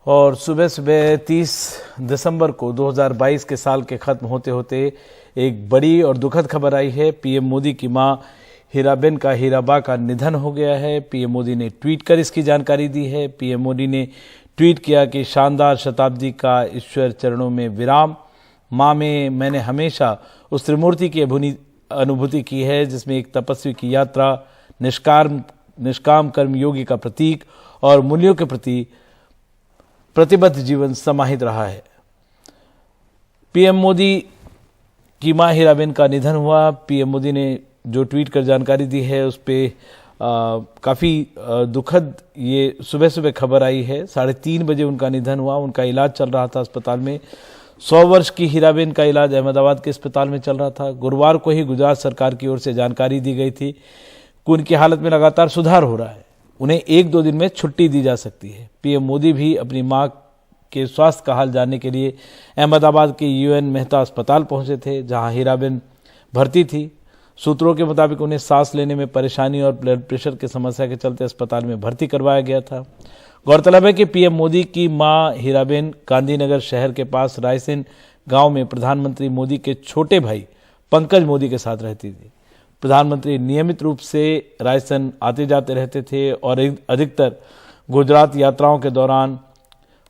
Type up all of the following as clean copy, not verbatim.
और सुबह सुबह 30 दिसंबर को 2022 के साल के खत्म होते होते एक बड़ी और दुखद खबर आई है। पीएम मोदी की मां हीराबेन का हीराबा का निधन हो गया है। पीएम मोदी ने ट्वीट कर इसकी जानकारी दी है। पीएम मोदी ने ट्वीट किया कि शानदार शताब्दी का ईश्वर चरणों में विराम। मां में मैंने हमेशा उस त्रिमूर्ति की अनुभूति की है जिसमें एक तपस्वी की यात्रा, निष्काम कर्मयोगी का प्रतीक और मूल्यों के प्रति प्रतिबद्ध जीवन समाहित रहा है। पीएम मोदी की मां हीराबेन का निधन हुआ। पीएम मोदी ने जो ट्वीट कर जानकारी दी है उस पे काफ़ी दुखद ये सुबह सुबह खबर आई है। 3:30 बजे उनका निधन हुआ। उनका इलाज चल रहा था अस्पताल में। 100 वर्ष की हीराबेन का इलाज अहमदाबाद के अस्पताल में चल रहा था। गुरुवार को ही गुजरात सरकार की ओर से जानकारी दी गई थी कि उनकी हालत में लगातार सुधार हो रहा है, उन्हें 1-2 दिन में छुट्टी दी जा सकती है। पीएम मोदी भी अपनी मां के स्वास्थ्य का हाल जानने के लिए अहमदाबाद के यूएन मेहता अस्पताल पहुंचे थे, जहां हीराबेन भर्ती थी। सूत्रों के मुताबिक उन्हें सांस लेने में परेशानी और ब्लड प्रेशर की समस्या के चलते अस्पताल में भर्ती करवाया गया था। गौरतलब है कि पीएम मोदी की मां हीराबेन गांधीनगर शहर के पास रायसेन गांव में प्रधानमंत्री मोदी के छोटे भाई पंकज मोदी के साथ रहती थी। प्रधानमंत्री नियमित रूप से रायसेन आते जाते रहते थे और अधिकतर गुजरात यात्राओं के दौरान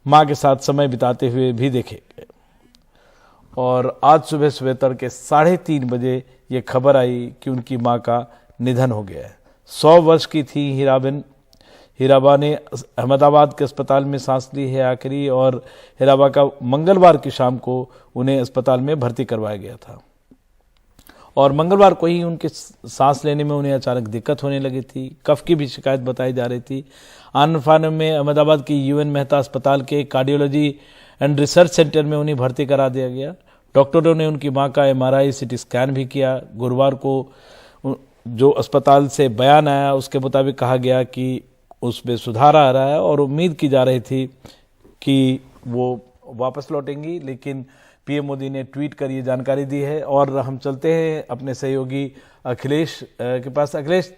मां के साथ समय बिताते हुए भी देखे गए। और आज सुबह सुबह तड़के 3:30 बजे ये खबर आई कि उनकी मां का निधन हो गया है। 100 वर्ष की थी हीराबेन। हीराबा ने अहमदाबाद के अस्पताल में सांस ली है आखिरी, और हीराबा का मंगलवार की शाम को उन्हें अस्पताल में भर्ती करवाया गया था। और मंगलवार को ही उनके सांस लेने में उन्हें अचानक दिक्कत होने लगी थी। कफ की भी शिकायत बताई जा रही थी। आनफान में अहमदाबाद के यूएन मेहता अस्पताल के कार्डियोलॉजी एंड रिसर्च सेंटर में उन्हें भर्ती करा दिया गया। डॉक्टरों ने उनकी मां का एमआरआई सीटी स्कैन भी किया। गुरुवार को जो अस्पताल से बयान आया उसके मुताबिक कहा गया कि उसमें सुधार आ रहा है और उम्मीद की जा रही थी कि वो वापस लौटेंगी, लेकिन पीएम मोदी ने ट्वीट कर ये जानकारी दी है। और हम चलते हैं अपने सहयोगी अखिलेश के पास। अखिलेश,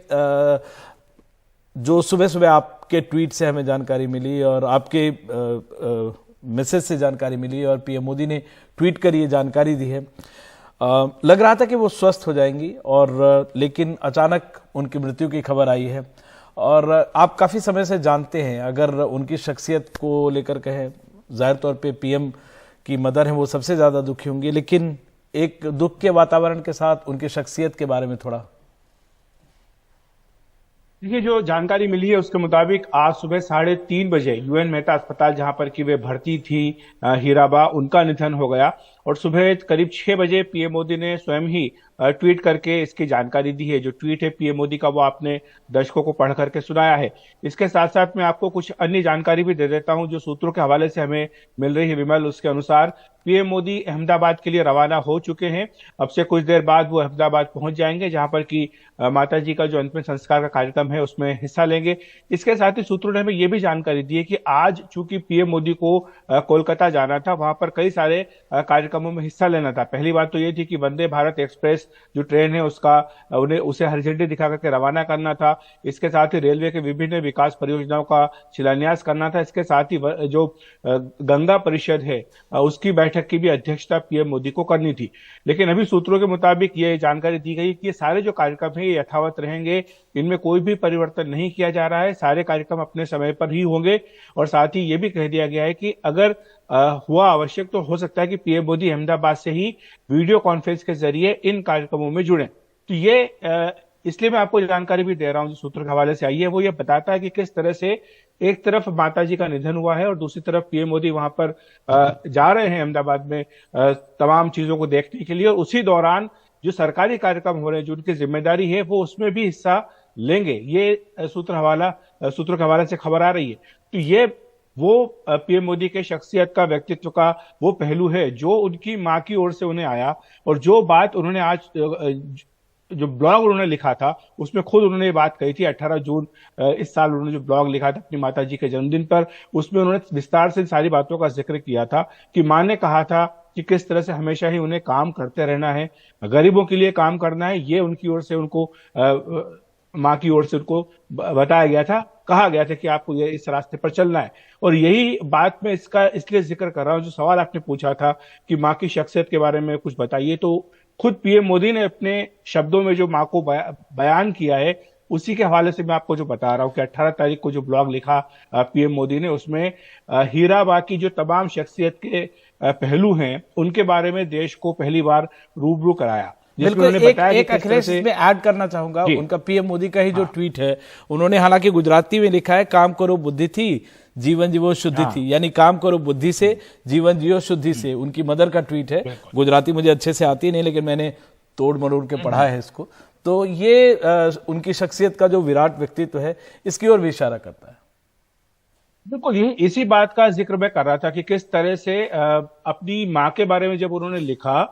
जो सुबह सुबह आपके ट्वीट से हमें जानकारी मिली और आपके मैसेज से जानकारी मिली और पीएम मोदी ने ट्वीट कर ये जानकारी दी है, लग रहा था कि वो स्वस्थ हो जाएंगी, और लेकिन अचानक उनकी मृत्यु की खबर आई है। और आप काफ़ी समय से जानते हैं, अगर उनकी शख्सियत को लेकर कहें, जाहिर तौर पे पीएम की मदर हैं, वो सबसे ज़्यादा दुखी होंगी, लेकिन एक दुख के वातावरण के साथ उनकी शख्सियत के बारे में थोड़ा। देखिए, जो जानकारी मिली है उसके मुताबिक आज सुबह 3:30 बजे यूएन मेहता अस्पताल जहां पर कि वे भर्ती थी हीराबा, उनका निधन हो गया। और सुबह करीब 6 बजे पीएम मोदी ने स्वयं ही ट्वीट करके इसकी जानकारी दी है। जो ट्वीट है पीएम मोदी का वो आपने दर्शकों को पढ़ करके सुनाया है। इसके साथ साथ मैं आपको कुछ अन्य जानकारी भी दे देता हूं जो सूत्रों के हवाले से हमें मिल रही है विमल। उसके अनुसार पीएम मोदी अहमदाबाद के लिए रवाना हो चुके हैं। अब से कुछ देर बाद वो अहमदाबाद पहुंच जाएंगे, जहां पर कि माता जी का जो अंतिम संस्कार का कार्यक्रम है उसमें हिस्सा लेंगे। इसके साथ ही सूत्रों ने हमें ये भी जानकारी दी है कि आज चूंकि पीएम मोदी को कोलकाता जाना था, वहां पर कई सारे कार्यक्रमों में हिस्सा लेना था। पहली बात तो ये थी कि वंदे भारत एक्सप्रेस जो ट्रेन है उसका उसे हरी झंडी दिखा करके रवाना करना था। इसके साथ ही रेलवे के विभिन्न विकास परियोजनाओं का शिलान्यास करना था। इसके साथ ही जो गंगा परिषद है उसकी बैठक की भी अध्यक्षता पीएम मोदी को करनी थी। लेकिन अभी सूत्रों के मुताबिक ये जानकारी दी गई कि ये सारे जो कार्यक्रम है ये यथावत रहेंगे, इनमें कोई भी परिवर्तन नहीं किया जा रहा है। सारे कार्यक्रम अपने समय पर ही होंगे। और साथ ही ये भी कह दिया गया है कि अगर हुआ आवश्यक तो हो सकता है कि पीएम मोदी अहमदाबाद से ही वीडियो कॉन्फ्रेंस के जरिए इन कार्यक्रमों में जुड़े। तो ये इसलिए मैं आपको जानकारी भी दे रहा हूं जो सूत्र के हवाले से आई है। वो ये बताता है कि किस तरह से एक तरफ माता जी का निधन हुआ है और दूसरी तरफ पीएम मोदी वहां पर जा रहे हैं अहमदाबाद में तमाम चीजों को देखने के लिए। और उसी दौरान जो सरकारी कार्यक्रम हो रहे हैं, जो उनकी जिम्मेदारी है, वो उसमें भी हिस्सा लेंगे। ये सूत्रों के हवाले से खबर आ रही है। तो ये वो पीएम मोदी के शख्सियत का, व्यक्तित्व का वो पहलू है जो उनकी मां की ओर से उन्हें आया। और जो बात उन्होंने आज जो ब्लॉग उन्होंने लिखा था उसमें खुद उन्होंने ये बात कही थी। 18 जून इस साल उन्होंने जो ब्लॉग लिखा था अपनी माता जी के जन्मदिन पर, उसमें उन्होंने विस्तार से सारी बातों का जिक्र किया था कि मां ने कहा था कि किस तरह से हमेशा ही उन्हें काम करते रहना है, गरीबों के लिए काम करना है। ये उनकी ओर से उनको माँ की ओर से उनको बताया गया था, कहा गया था कि आपको ये इस रास्ते पर चलना है। और यही बात मैं इसका इसलिए जिक्र कर रहा हूँ, जो सवाल आपने पूछा था कि माँ की शख्सियत के बारे में कुछ बताइए, तो खुद पीएम मोदी ने अपने शब्दों में जो माँ को बयान किया है, उसी के हवाले से मैं आपको जो बता रहा हूँ कि 18 तारीख को जो ब्लॉग लिखा पीएम मोदी ने, उसमें हीराबा की जो तमाम शख्सियत के पहलू हैं, उनके बारे में देश को पहली बार रूबरू कराया, जिसमें बिल्कुल। उन्होंने बताया एक कि किस तरह अखिलेश से। इसमें ऐड करना चाहूंगा, जी। उनका पीएम मोदी का ही जो हाँ। ट्वीट है, उन्होंने हालांकि गुजराती में लिखा है, काम करो बुद्धि थी जीवन जीवो शुद्धि हाँ। थी, यानी काम करो बुद्धि से जीवन जियो शुद्धि से। उनकी मदर का ट्वीट है, बिल्कुल। गुजराती मुझे अच्छे से आती नहीं, लेकिन मैंने तोड़ मरोड़ के पढ़ा है इसको। तो ये उनकी शख्सियत का जो विराट व्यक्तित्व है, इसकी ओर भी इशारा करता है। बिल्कुल, ये इसी बात का जिक्र मैं कर रहा था कि किस तरह से अपनी माँ के बारे में जब उन्होंने लिखा,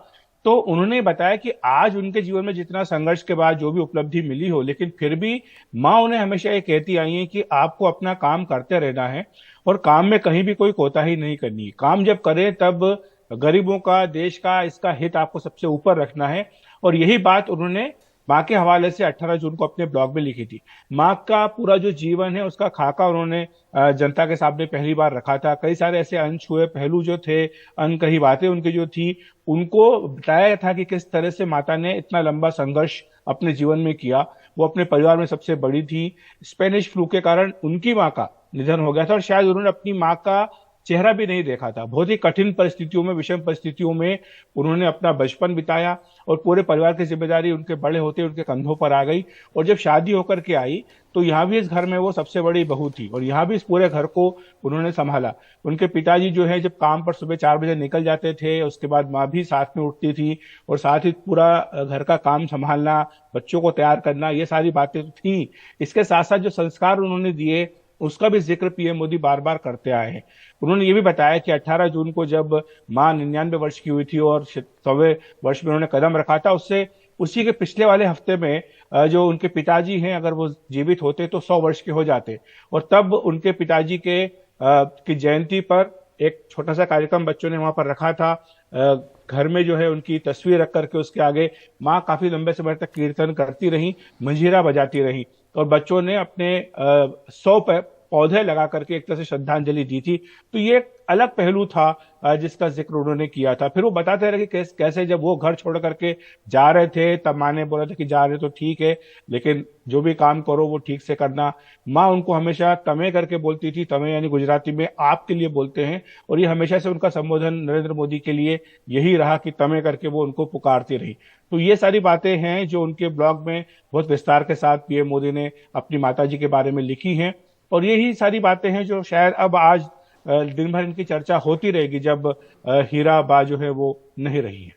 तो उन्होंने बताया कि आज उनके जीवन में जितना संघर्ष के बाद जो भी उपलब्धि मिली हो, लेकिन फिर भी माँ उन्हें हमेशा ये कहती आई है कि आपको अपना काम करते रहना है और काम में कहीं भी कोई कोताही नहीं करनी है। काम जब करें तब गरीबों का, देश का, इसका हित आपको सबसे ऊपर रखना है। और यही बात उन्होंने माँ के हवाले से 18 जून को अपने ब्लॉग में लिखी थी। माँ का पूरा जो जीवन है, उसका खाका उन्होंने जनता के सामने पहली बार रखा था। कई सारे ऐसे अनछुए पहलू जो थे, अनकही बातें उनकी जो थी, उनको बताया था कि किस तरह से माता ने इतना लंबा संघर्ष अपने जीवन में किया। वो अपने परिवार में सबसे बड़ी थी। स्पेनिश फ्लू के कारण उनकी माँ का निधन हो गया था और शायद उन्होंने अपनी माँ का चेहरा भी नहीं देखा था। बहुत ही कठिन परिस्थितियों में, विषम परिस्थितियों में उन्होंने अपना बचपन बिताया और पूरे परिवार की जिम्मेदारी उनके बड़े होते उनके कंधों पर आ गई। और जब शादी होकर के आई, तो यहाँ भी इस घर में वो सबसे बड़ी बहू थी और यहाँ भी इस पूरे घर को उन्होंने संभाला। उनके पिताजी जो है, जब काम पर सुबह 4 बजे निकल जाते थे, उसके बाद माँ भी साथ में उठती थी और साथ ही पूरा घर का काम संभालना, बच्चों को तैयार करना, ये सारी बातें तो थी। इसके साथ साथ जो संस्कार उन्होंने दिए, उसका भी जिक्र पीएम मोदी बार बार करते आए हैं। उन्होंने ये भी बताया कि 18 जून को जब माँ 99 वर्ष की हुई थी और 100वें वर्ष में उन्होंने कदम रखा था, उससे उसी के पिछले वाले हफ्ते में जो उनके पिताजी हैं, अगर वो जीवित होते तो 100 वर्ष के हो जाते। और तब उनके पिताजी के की जयंती पर एक छोटा सा कार्यक्रम बच्चों ने वहां पर रखा था। घर में जो है उनकी तस्वीर रख करके उसके आगे माँ काफी लंबे समय तक कीर्तन करती रही, मंजीरा बजाती रही और बच्चों ने अपने 100 पौधे लगा करके एक तरह से श्रद्धांजलि दी थी। तो ये एक अलग पहलू था जिसका जिक्र उन्होंने किया था। फिर वो बताते रहे कि कैसे जब वो घर छोड़ करके जा रहे थे, तब माँ ने बोला था कि जा रहे तो ठीक है, लेकिन जो भी काम करो वो ठीक से करना। माँ उनको हमेशा तमे करके बोलती थी। तमे यानी गुजराती में आपके लिए बोलते हैं, और ये हमेशा से उनका संबोधन नरेंद्र मोदी के लिए यही रहा कि तमे करके वो उनको पुकारती रही। तो ये सारी बातें हैं जो उनके ब्लॉग में बहुत विस्तार के साथ पीएम मोदी ने अपनी माताजी के बारे में लिखी हैं। और यही सारी बातें हैं जो शायद अब आज दिन भर इनकी चर्चा होती रहेगी, जब हीरा बा जो है वो नहीं रही है।